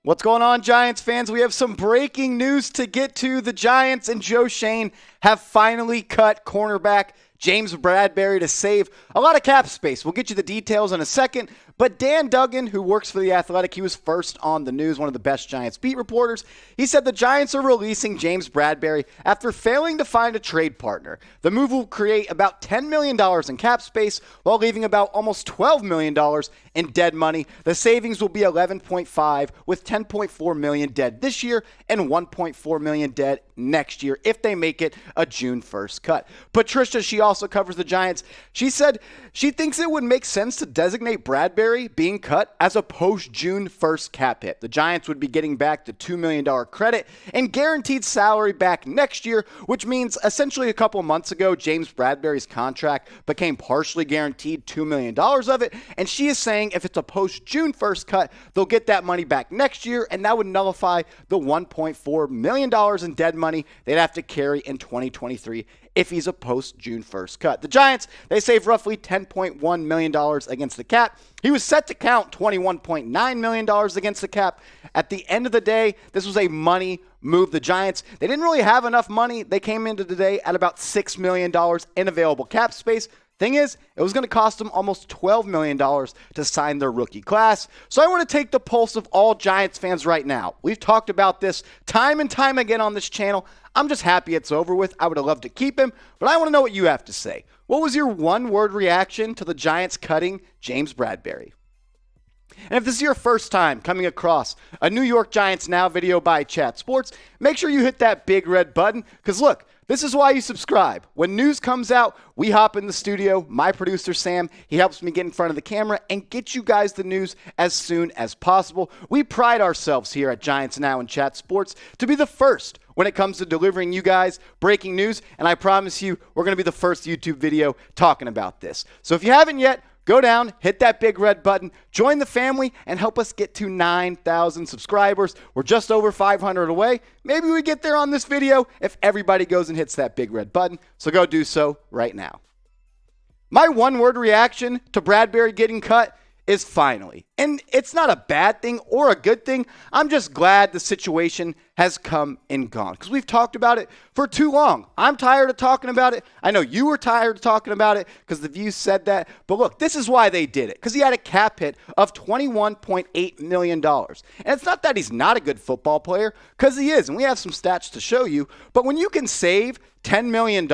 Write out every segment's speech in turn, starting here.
What's going on, Giants fans? We have some breaking news to get to. The Giants and Joe Schoen have finally cut cornerback James Bradberry to save a lot of cap space. We'll get you the details in a second. But Dan Duggan, who works for The Athletic, he was first on the news, one of the best Giants beat reporters. He said the Giants are releasing James Bradberry after failing to find a trade partner. The move will create about $10 million in cap space while leaving about almost $12 million in dead money. The savings will be 11.5 with 10.4 million dead this year and 1.4 million dead next year if they make it a June 1st cut. Patricia, she also covers the Giants. She said she thinks it would make sense to designate Bradberry being cut as a post-June 1st cap hit. The Giants would be getting back the $2 million credit and guaranteed salary back next year, which means essentially a couple months ago, James Bradberry's contract became partially guaranteed $2 million of it. And she is saying if it's a post-June 1st cut, they'll get that money back next year, and that would nullify the $1.4 million in dead money they'd have to carry in 2023 if he's a post-June 1st cut. The Giants, they save roughly $10.1 million against the cap. He was set to count $21.9 million against the cap. At the end of the day, this was a money move. The Giants, they didn't really have enough money. They came into today at about $6 million in available cap space. Thing is, it was going to cost them almost $12 million to sign their rookie class. So I want to take the pulse of all Giants fans right now. We've talked about this time and time again on this channel. I'm just happy it's over with. I would have loved to keep him, but I want to know what you have to say. What was your one-word reaction to the Giants cutting James Bradberry? And if this is your first time coming across a New York Giants Now video by Chat Sports, make sure you hit that big red button, because look, this is why you subscribe. When news comes out, we hop in the studio. My producer, Sam, he helps me get in front of the camera and get you guys the news as soon as possible. We pride ourselves here at Giants Now and Chat Sports to be the first when it comes to delivering you guys breaking news, and I promise you, we're going to be the first YouTube video talking about this. So if you haven't yet, go down, hit that big red button, join the family, and help us get to 9,000 subscribers. We're just over 500 away. Maybe we get there on this video if everybody goes and hits that big red button. So go do so right now. My one-word reaction to Bradberry getting cut is finally. And it's not a bad thing or a good thing. I'm just glad the situation has come and gone, because we've talked about it for too long. I'm tired of talking about it. I know you were tired of talking about it because the View said that. But look, this is why they did it, because he had a cap hit of $21.8 million. And it's not that he's not a good football player, because he is, and we have some stats to show you. But when you can save $10 million,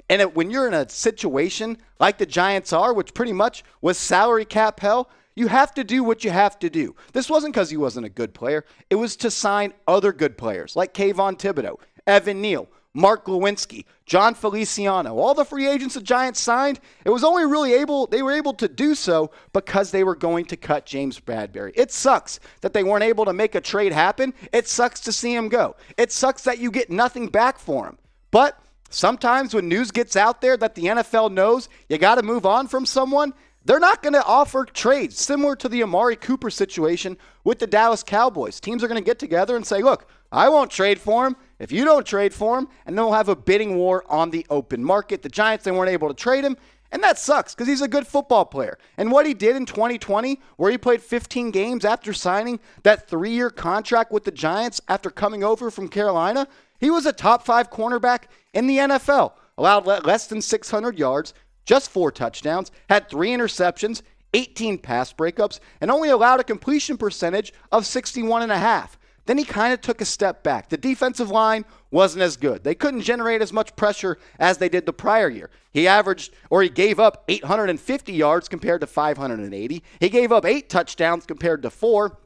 and when you're in a situation like the Giants are, which pretty much was salary cap hell, you have to do what you have to do. This wasn't because he wasn't a good player. It was to sign other good players like Kayvon Thibodeaux, Evan Neal, Mark Lewinsky, John Feliciano. All the free agents the Giants signed, it was only they were able to do so because they were going to cut James Bradberry. It sucks that they weren't able to make a trade happen. It sucks to see him go. It sucks that you get nothing back for him. But sometimes when news gets out there that the NFL knows you got to move on from someone, they're not going to offer trades, similar to the Amari Cooper situation with the Dallas Cowboys. Teams are going to get together and say, look, I won't trade for him if you don't trade for him, and then we'll have a bidding war on the open market. The Giants, they weren't able to trade him, and that sucks because he's a good football player. And what he did in 2020, where he played 15 games after signing that 3-year contract with the Giants after coming over from Carolina, he was a top 5 cornerback in the NFL, allowed less than 600 yards, just 4 touchdowns, had 3 interceptions, 18 pass breakups, and only allowed a completion percentage of 61.5. Then he kind of took a step back. The defensive line wasn't as good. They couldn't generate as much pressure as they did the prior year. He gave up 850 yards compared to 580. He gave up 8 touchdowns compared to 4.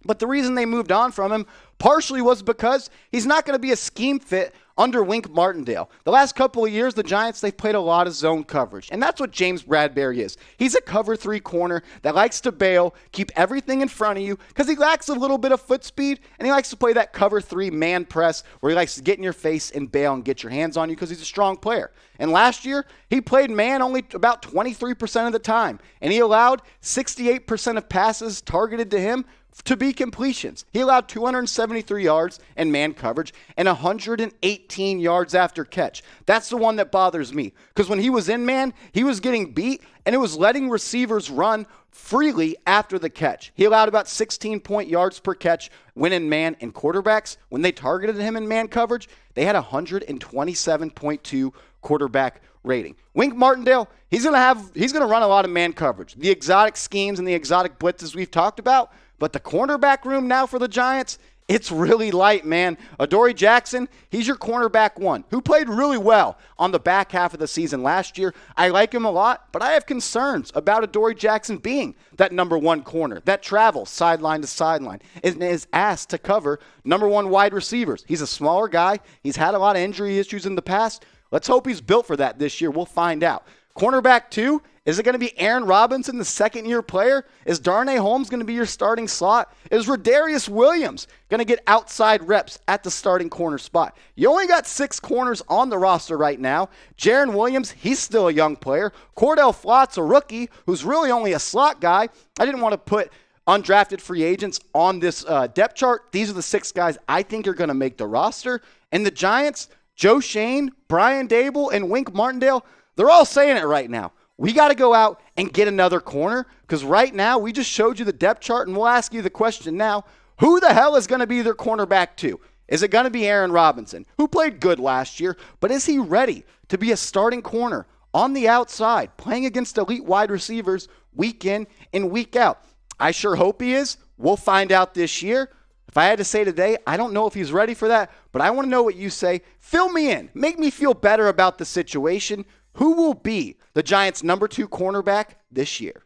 But the reason they moved on from him partially was because he's not going to be a scheme fit under Wink Martindale. The last couple of years, the Giants, they've played a lot of zone coverage, and that's what James Bradberry is. He's a cover 3 corner that likes to bail, keep everything in front of you, because he lacks a little bit of foot speed, and he likes to play that cover 3 man press where he likes to get in your face and bail and get your hands on you because he's a strong player. And last year, he played man only about 23% of the time, and he allowed 68% of passes targeted to him to be completions. He allowed 273 yards in man coverage and 118 yards after catch. That's the one that bothers me, because when he was in man, he was getting beat and it was letting receivers run freely after the catch. He allowed about 16 yards per catch when in man, and quarterbacks, when they targeted him in man coverage, they had 127.2 quarterback rating. Wink Martindale, he's going to run a lot of man coverage. The exotic schemes and the exotic blitzes we've talked about, but the cornerback room now for the Giants, it's really light, man. Adoree Jackson, he's your cornerback one, who played really well on the back half of the season last year. I like him a lot, but I have concerns about Adoree Jackson being that number one corner that travels sideline to sideline and is asked to cover number one wide receivers. He's a smaller guy. He's had a lot of injury issues in the past. Let's hope he's built for that this year. We'll find out. Cornerback two, is it going to be Aaron Robinson, the second-year player? Is Darnay Holmes going to be your starting slot? Is Rodarius Williams going to get outside reps at the starting corner spot? You only got 6 corners on the roster right now. Jaron Williams, he's still a young player. Cordell Flott's a rookie who's really only a slot guy. I didn't want to put undrafted free agents on this depth chart. These are the 6 guys I think are going to make the roster. And the Giants, Joe Schoen, Brian Dable, and Wink Martindale, they're all saying it right now. We got to go out and get another corner, because right now we just showed you the depth chart, and we'll ask you the question now. Who the hell is going to be their cornerback two? Is it going to be Aaron Robinson, who played good last year, but is he ready to be a starting corner on the outside, playing against elite wide receivers week in and week out? I sure hope he is. We'll find out this year. If I had to say today, I don't know if he's ready for that, but I want to know what you say. Fill me in. Make me feel better about the situation. Who will be the Giants' number 2 cornerback this year?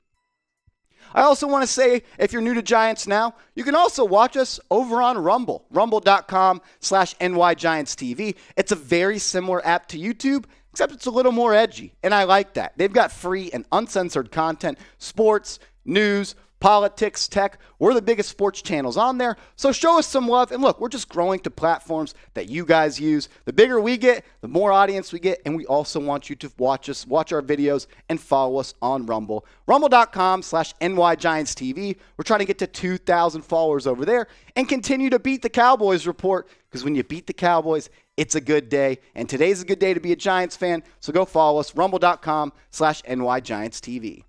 I also want to say, if you're new to Giants now, you can also watch us over on Rumble, rumble.com/NYGiantsTV. It's a very similar app to YouTube, except it's a little more edgy, and I like that. They've got free and uncensored content, sports, news, politics, tech. We're the biggest sports channels on there, so show us some love. And look, we're just growing to platforms that you guys use. The bigger we get, the more audience we get, and we also want you to watch our videos, and follow us on Rumble. Rumble.com/NYGiantsTV. We're trying to get to 2,000 followers over there and continue to beat the Cowboys report, because when you beat the Cowboys, it's a good day, and today's a good day to be a Giants fan, so go follow us, rumble.com/NYGiantsTV.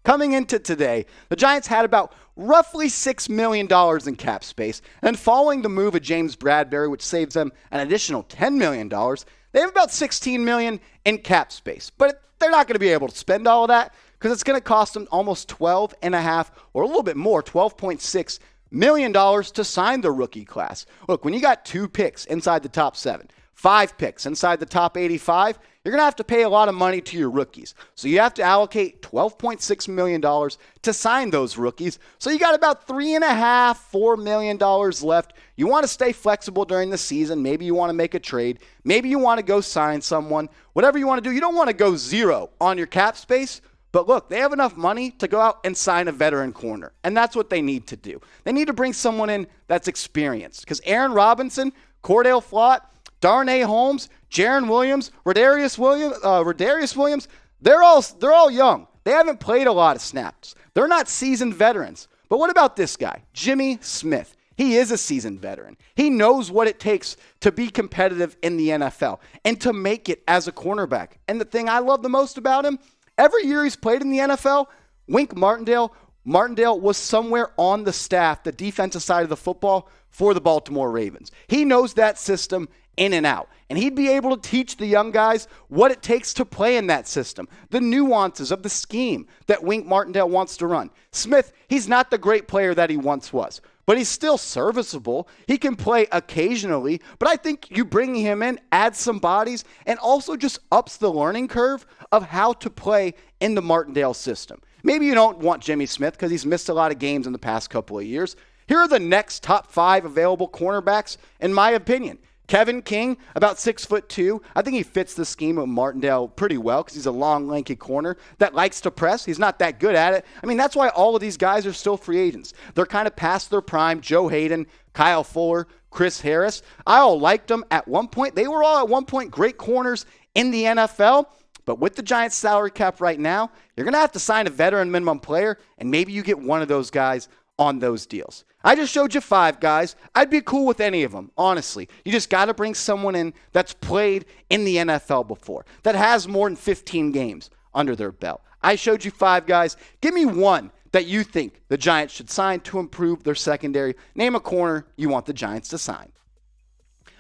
Coming into today, the Giants had about roughly $6 million in cap space, and following the move of James Bradberry, which saves them an additional $10 million, they have about $16 million in cap space. But they're not going to be able to spend all of that, because it's going to cost them almost $12.5 or a little bit more, $12.6 million to sign the rookie class. Look, when you got 2 picks inside the top 7, 5 picks inside the top 85, you're going to have to pay a lot of money to your rookies. So you have to allocate $12.6 million to sign those rookies. So you got about $3.5–4 million left. You want to stay flexible during the season. Maybe you want to make a trade. Maybe you want to go sign someone. Whatever you want to do, you don't want to go zero on your cap space. But look, they have enough money to go out and sign a veteran corner. And that's what they need to do. They need to bring someone in that's experienced. Because Aaron Robinson, Cordell Flott, Darnay Holmes, Jaron Williams, Rodarius Williams, they're all young. They haven't played a lot of snaps. They're not seasoned veterans. But what about this guy, Jimmy Smith? He is a seasoned veteran. He knows what it takes to be competitive in the NFL and to make it as a cornerback. And the thing I love the most about him, every year he's played in the NFL, Wink Martindale was somewhere on the staff, the defensive side of the football, for the Baltimore Ravens. He knows that system in and out. And he'd be able to teach the young guys what it takes to play in that system, the nuances of the scheme that Wink Martindale wants to run. Smith, he's not the great player that he once was, but he's still serviceable. He can play occasionally, but I think you bringing him in adds some bodies and also just ups the learning curve of how to play in the Martindale system. Maybe you don't want Jimmy Smith because he's missed a lot of games in the past couple of years. Here are the next top 5 available cornerbacks, in my opinion. Kevin King, about 6'2". I think he fits the scheme of Martindale pretty well because he's a long, lanky corner that likes to press. He's not that good at it. I mean, that's why all of these guys are still free agents. They're kind of past their prime. Joe Hayden, Kyle Fuller, Chris Harris. I all liked them at one point. They were all at one point great corners in the NFL. But with the Giants' salary cap right now, you're going to have to sign a veteran minimum player, and maybe you get one of those guys on those deals. I just showed you 5 guys. I'd be cool with any of them, honestly. You just got to bring someone in that's played in the NFL before, that has more than 15 games under their belt. I showed you 5 guys. Give me one that you think the Giants should sign to improve their secondary. Name a corner you want the Giants to sign.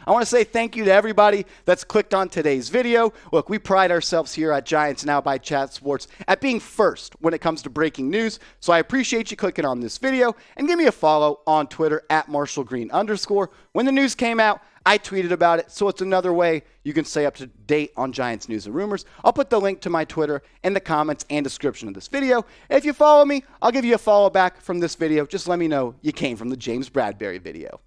I want to say thank you to everybody that's clicked on today's video. Look, we pride ourselves here at Giants Now by Chat Sports at being first when it comes to breaking news. So I appreciate you clicking on this video, and give me a follow on Twitter at @MarshallGreen_. When the news came out, I tweeted about it, so it's another way you can stay up to date on Giants news and rumors. I'll put the link to my Twitter in the comments and description of this video. If you follow me, I'll give you a follow back from this video. Just let me know you came from the James Bradberry video.